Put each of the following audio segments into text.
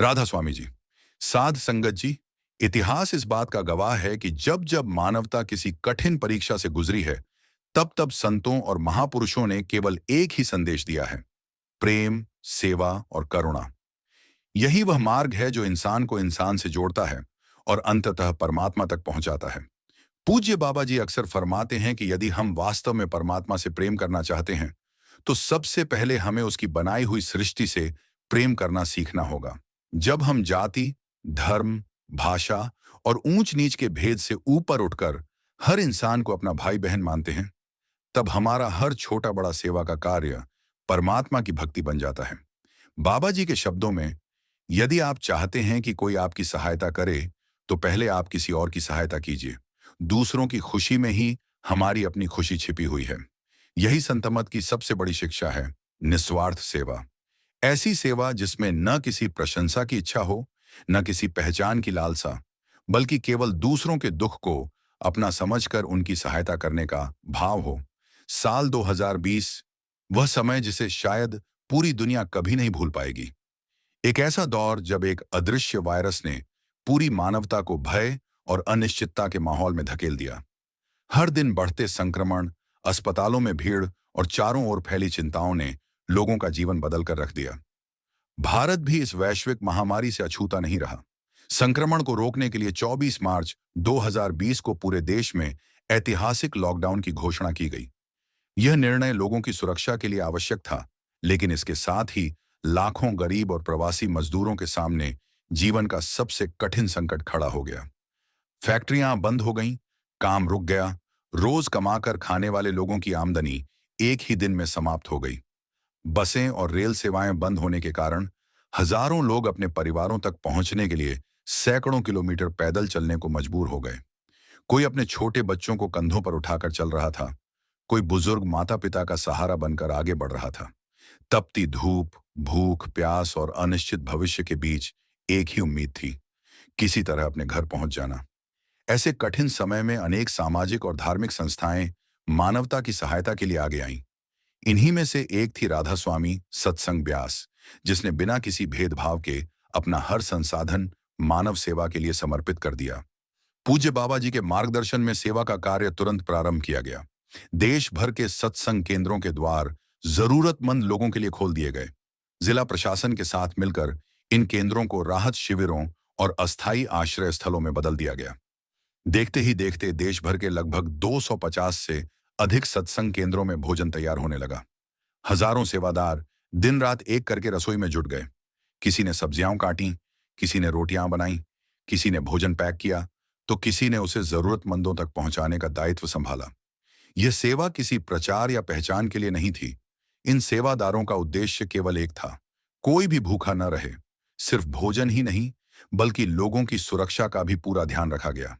राधा स्वामी जी, साध संगत जी, इतिहास इस बात का गवाह है कि जब जब मानवता किसी कठिन परीक्षा से गुजरी है, तब तब संतों और महापुरुषों ने केवल एक ही संदेश दिया है: प्रेम, सेवा और करुणा। यही वह मार्ग है जो इंसान को इंसान से जोड़ता है और अंततः परमात्मा तक पहुंचाता है। पूज्य बाबा जी अक्सर फरमाते हैं कि यदि हम वास्तव में परमात्मा से प्रेम करना चाहते हैं, तो सबसे पहले हमें उसकी बनाई हुई सृष्टि से प्रेम करना सीखना होगा। जब हम जाति, धर्म, भाषा और ऊंच नीच के भेद से ऊपर उठकर हर इंसान को अपना भाई बहन मानते हैं, तब हमारा हर छोटा बड़ा सेवा का कार्य परमात्मा की भक्ति बन जाता है। बाबा जी के शब्दों में, यदि आप चाहते हैं कि कोई आपकी सहायता करे, तो पहले आप किसी और की सहायता कीजिए। दूसरों की खुशी में ही हमारी अपनी खुशी छिपी हुई है। यही संत मत की सबसे बड़ी शिक्षा है, निस्वार्थ सेवा। ऐसी सेवा जिसमें न किसी प्रशंसा की इच्छा हो, न किसी पहचान की लालसा, बल्कि केवल दूसरों के दुख को अपना समझकर उनकी सहायता करने का भाव हो। साल 2020, वह समय जिसे शायद पूरी दुनिया कभी नहीं भूल पाएगी। एक ऐसा दौर जब एक अदृश्य वायरस ने पूरी मानवता को भय और अनिश्चितता के माहौल में धकेल दिया। हर दिन बढ़ते संक्रमण, अस्पतालों में भीड़ और चारों ओर फैली चिंताओं ने लोगों का जीवन बदल कर रख दिया। भारत भी इस वैश्विक महामारी से अछूता नहीं रहा। संक्रमण को रोकने के लिए 24 मार्च 2020 को पूरे देश में ऐतिहासिक लॉकडाउन की घोषणा की गई। यह निर्णय लोगों की सुरक्षा के लिए आवश्यक था, लेकिन इसके साथ ही लाखों गरीब और प्रवासी मजदूरों के सामने जीवन का सबसे कठिन संकट खड़ा हो गया। फैक्ट्रियां बंद हो गईं, काम रुक गया, रोज कमाकर खाने वाले लोगों की आमदनी एक ही दिन में समाप्त हो गई। बसें और रेल सेवाएं बंद होने के कारण हजारों लोग अपने परिवारों तक पहुंचने के लिए सैकड़ों किलोमीटर पैदल चलने को मजबूर हो गए। कोई अपने छोटे बच्चों को कंधों पर उठाकर चल रहा था, कोई बुजुर्ग माता पिता का सहारा बनकर आगे बढ़ रहा था। तपती धूप, भूख, प्यास और अनिश्चित भविष्य के बीच एक ही उम्मीद थी: किसी तरह अपने घर पहुंच जाना। ऐसे कठिन समय में अनेक सामाजिक और धार्मिक संस्थाएं मानवता की सहायता के लिए आगे आईं। इन्हीं में से एक थी राधा स्वामी सत्संग ब्यास, जिसने बिना किसी भेदभाव के अपना हर संसाधन मानव सेवा के लिए समर्पित कर दिया। पूज्य बाबा जी के मार्गदर्शन में सेवा का कार्य तुरंत प्रारंभ किया गया। देश भर के सत्संग केंद्रों के द्वार जरूरतमंद लोगों के लिए खोल दिए गए। जिला प्रशासन के साथ मिलकर इन केंद्रों को राहत शिविरों और अस्थायी आश्रय स्थलों में बदल दिया गया। देखते ही देखते देश भर के लगभग 250 से अधिक सत्संग केंद्रों में भोजन तैयार होने लगा। हजारों सेवादार दिन रात एक करके रसोई में जुट गए। किसी ने सब्जियां काटी, किसी ने रोटियां बनाई, किसी ने भोजन पैक किया, तो किसी ने उसे जरूरतमंदों तक पहुंचाने का दायित्व संभाला। यह सेवा किसी प्रचार या पहचान के लिए नहीं थी। इन सेवादारों का उद्देश्य केवल एक था: कोई भी भूखा न रहे। सिर्फ भोजन ही नहीं, बल्कि लोगों की सुरक्षा का भी पूरा ध्यान रखा गया।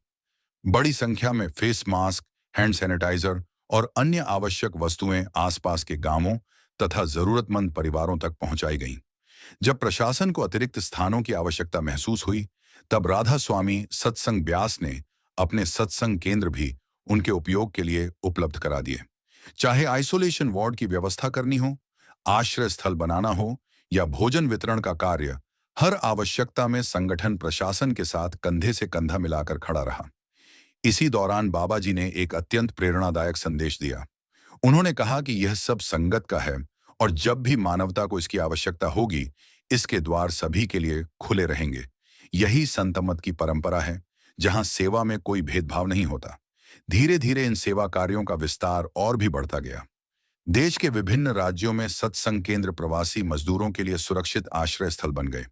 बड़ी संख्या में फेस मास्क, हैंड सैनिटाइजर और अन्य आवश्यक वस्तुएं आसपास के गांवों तथा जरूरतमंद परिवारों तक पहुंचाई गईं। जब प्रशासन को अतिरिक्त स्थानों की आवश्यकता महसूस हुई, तब राधा स्वामी सत्संग ब्यास ने अपने सत्संग केंद्र भी उनके उपयोग के लिए उपलब्ध करा दिए। चाहे आइसोलेशन वार्ड की व्यवस्था करनी हो, आश्रय स्थल बनाना हो या भोजन वितरण का कार्य, हर आवश्यकता में संगठन प्रशासन के साथ कंधे से कंधा मिलाकर खड़ा रहा। इसी दौरान बाबा जी ने एक अत्यंत प्रेरणादायक संदेश दिया। उन्होंने कहा कि यह सब संगत का है और जब भी मानवता को इसकी आवश्यकता होगी, इसके द्वार सभी के लिए खुले रहेंगे। यही संत मत की परंपरा है, जहां सेवा में कोई भेदभाव नहीं होता। धीरे धीरे इन सेवा कार्यों का विस्तार और भी बढ़ता गया। देश के विभिन्न राज्यों में सत्संग केंद्र प्रवासी मजदूरों के लिए सुरक्षित आश्रय स्थल बन गए।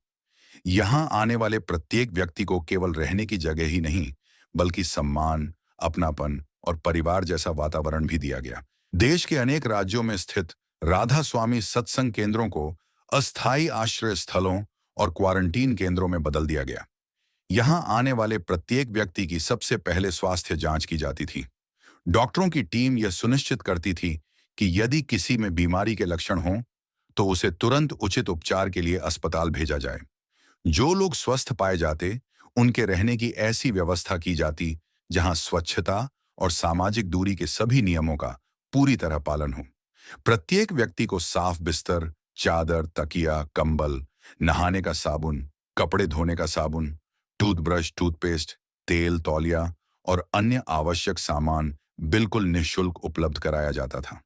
यहाँ आने वाले प्रत्येक व्यक्ति को केवल रहने की जगह ही नहीं, बल्कि सम्मान, अपनापन और परिवार जैसा वातावरण भी दिया गया। देश के अनेक राज्यों में स्थित राधा स्वामी सत्संग केंद्रों को अस्थायी आश्रय स्थलों और क्वारंटीन केंद्रों में बदल दिया गया। यहाँ आने वाले प्रत्येक व्यक्ति की सबसे पहले स्वास्थ्य जांच की जाती थी। डॉक्टरों की टीम यह सुनिश्चित करती थी कि यदि किसी में बीमारी के लक्षण हों, तो उसे तुरंत उचित उपचार के लिए अस्पताल भेजा जाए। जो लोग स्वस्थ पाए जाते, उनके रहने की ऐसी व्यवस्था की जाती जहां स्वच्छता और सामाजिक दूरी के सभी नियमों का पूरी तरह पालन हो। प्रत्येक व्यक्ति को साफ बिस्तर, चादर, तकिया, कंबल, नहाने का साबुन कपड़े धोने का साबुन, टूथब्रश, टूथपेस्ट, तेल, तौलिया और अन्य आवश्यक सामान बिल्कुल निःशुल्क उपलब्ध कराया जाता था।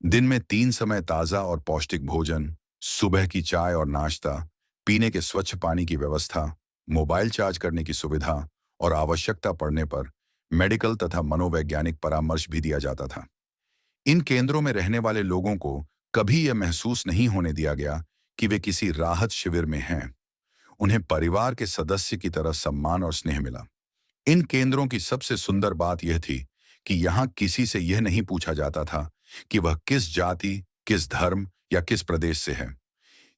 दिन में 3 समय ताज़ा और पौष्टिक भोजन, सुबह की चाय और नाश्ता, पीने के स्वच्छ पानी की व्यवस्था, मोबाइल चार्ज करने की सुविधा और आवश्यकता पड़ने पर मेडिकल तथा मनोवैज्ञानिक परामर्श भी दिया जाता था। इन केंद्रों में रहने वाले लोगों को कभी यह महसूस नहीं होने दिया गया कि वे किसी राहत शिविर में हैं। उन्हें परिवार के सदस्य की तरह सम्मान और स्नेह मिला। इन केंद्रों की सबसे सुंदर बात यह थी कि यहाँ किसी से यह नहीं पूछा जाता था कि वह किस जाति, किस धर्म या किस प्रदेश से है।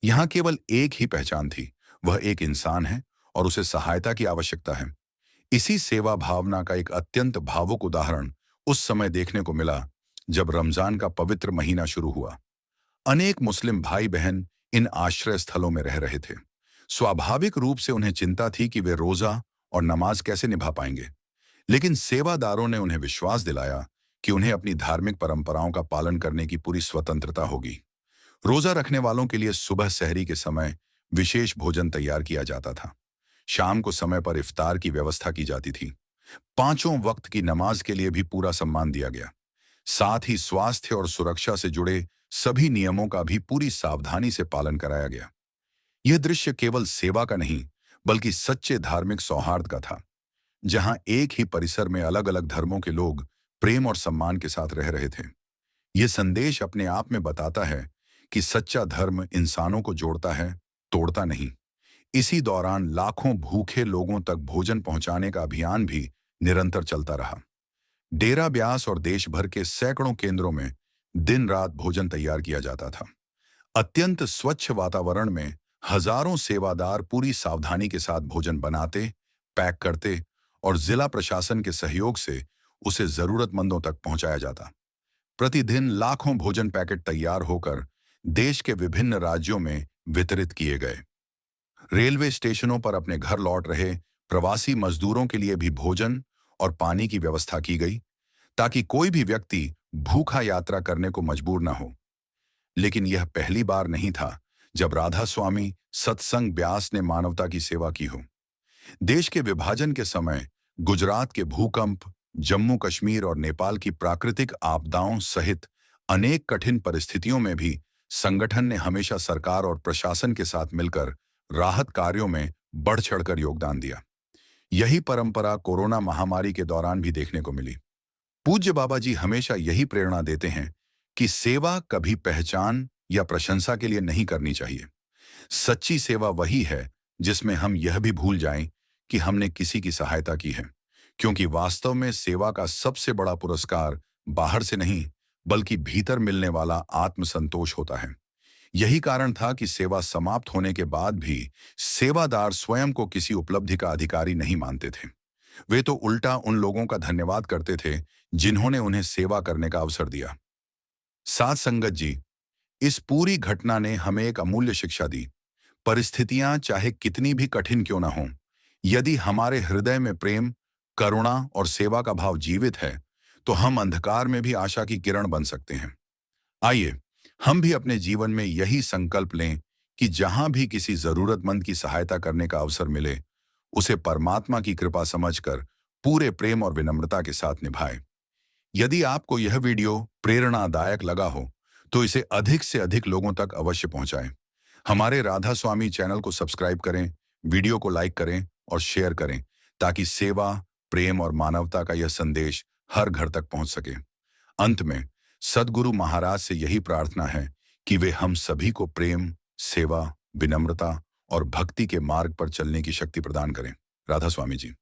यहाँ केवल एक ही पहचान थी, वह एक इंसान है और उसे सहायता की आवश्यकता है। इसी सेवा भावना का एक अत्यंत भावुक उदाहरण उस समय देखने को मिला जब रमजान का पवित्र महीना शुरू हुआ। अनेक मुस्लिम भाई बहन इन आश्रय स्थलों में रह रहे थे। स्वाभाविक रूप से उन्हें चिंता थी कि वे रोजा और नमाज कैसे निभा पाएंगे, लेकिन सेवादारों ने उन्हें विश्वास दिलाया कि उन्हें अपनी धार्मिक परंपराओं का पालन करने की पूरी स्वतंत्रता होगी। रोजा रखने वालों के लिए सुबह सहरी के समय विशेष भोजन तैयार किया जाता था। शाम को समय पर इफ्तार की व्यवस्था की जाती थी। पांचों वक्त की नमाज के लिए भी पूरा सम्मान दिया गया। साथ ही स्वास्थ्य और सुरक्षा से जुड़े सभी नियमों का भी पूरी सावधानी से पालन कराया गया। यह दृश्य केवल सेवा का नहीं, बल्कि सच्चे धार्मिक सौहार्द का था, जहां एक ही परिसर में अलग अलग धर्मों के लोग प्रेम और सम्मान के साथ रह रहे थे। यह संदेश अपने आप में बताता है कि सच्चा धर्म इंसानों को जोड़ता है, तोड़ता नहीं। इसी दौरान लाखों भूखे लोगों तक भोजन पहुंचाने का अभियान भी निरंतर चलता रहा। डेरा ब्यास और देश भर के सैकड़ों केंद्रों में दिन रात भोजन तैयार किया जाता था। अत्यंत स्वच्छ वातावरण में हजारों सेवादार पूरी सावधानी के साथ भोजन बनाते, पैक करते और जिला प्रशासन के सहयोग से उसे जरूरतमंदों तक पहुंचाया जाता। प्रतिदिन लाखों भोजन पैकेट तैयार होकर देश के विभिन्न राज्यों में वितरित किए गए। रेलवे स्टेशनों पर अपने घर लौट रहे प्रवासी मजदूरों के लिए भी भोजन और पानी की व्यवस्था की गई, ताकि कोई भी व्यक्ति भूखा यात्रा करने को मजबूर न हो। लेकिन यह पहली बार नहीं था जब राधा स्वामी सत्संग ब्यास ने मानवता की सेवा की हो। देश के विभाजन के समय गुजरात के भूकंप, जम्मू कश्मीर और नेपाल की प्राकृतिक आपदाओं सहित अनेक कठिन परिस्थितियों में भी संगठन ने हमेशा सरकार और प्रशासन के साथ मिलकर राहत कार्यों में बढ़ चढ़कर योगदान दिया। यही परंपरा कोरोना महामारी के दौरान भी देखने को मिली। पूज्य बाबा जी हमेशा यही प्रेरणा देते हैं कि सेवा कभी पहचान या प्रशंसा के लिए नहीं करनी चाहिए। सच्ची सेवा वही है जिसमें हम यह भी भूल जाएं कि हमने किसी की सहायता की है, क्योंकि वास्तव में सेवा का सबसे बड़ा पुरस्कार बाहर से नहीं, बल्कि भीतर मिलने वाला आत्मसंतोष होता है। यही कारण था कि सेवा समाप्त होने के बाद भी सेवादार स्वयं को किसी उपलब्धि का अधिकारी नहीं मानते थे। वे तो उल्टा उन लोगों का धन्यवाद करते थे जिन्होंने उन्हें सेवा करने का अवसर दिया। साथ संगत जी, इस पूरी घटना ने हमें एक अमूल्य शिक्षा दी। परिस्थितियां चाहे कितनी भी कठिन क्यों ना हों, यदि हमारे हृदय में प्रेम, करुणा और सेवा का भाव जीवित है, तो हम अंधकार में भी आशा की किरण बन सकते हैं। आइए हम भी अपने जीवन में यही संकल्प लें कि जहां भी किसी जरूरतमंद की सहायता करने का अवसर मिले, उसे परमात्मा की कृपा समझकर पूरे प्रेम और विनम्रता के साथ निभाएं। यदि आपको यह वीडियो प्रेरणादायक लगा हो, तो इसे अधिक से अधिक लोगों तक अवश्य पहुंचाएं। हमारे राधा स्वामी चैनल को सब्सक्राइब करें, वीडियो को लाइक करें और शेयर करें, ताकि सेवा, प्रेम और मानवता का यह संदेश हर घर तक पहुंच सके। अंत में सद्गुरु महाराज से यही प्रार्थना है कि वे हम सभी को प्रेम, सेवा, विनम्रता और भक्ति के मार्ग पर चलने की शक्ति प्रदान करें। राधा स्वामी जी।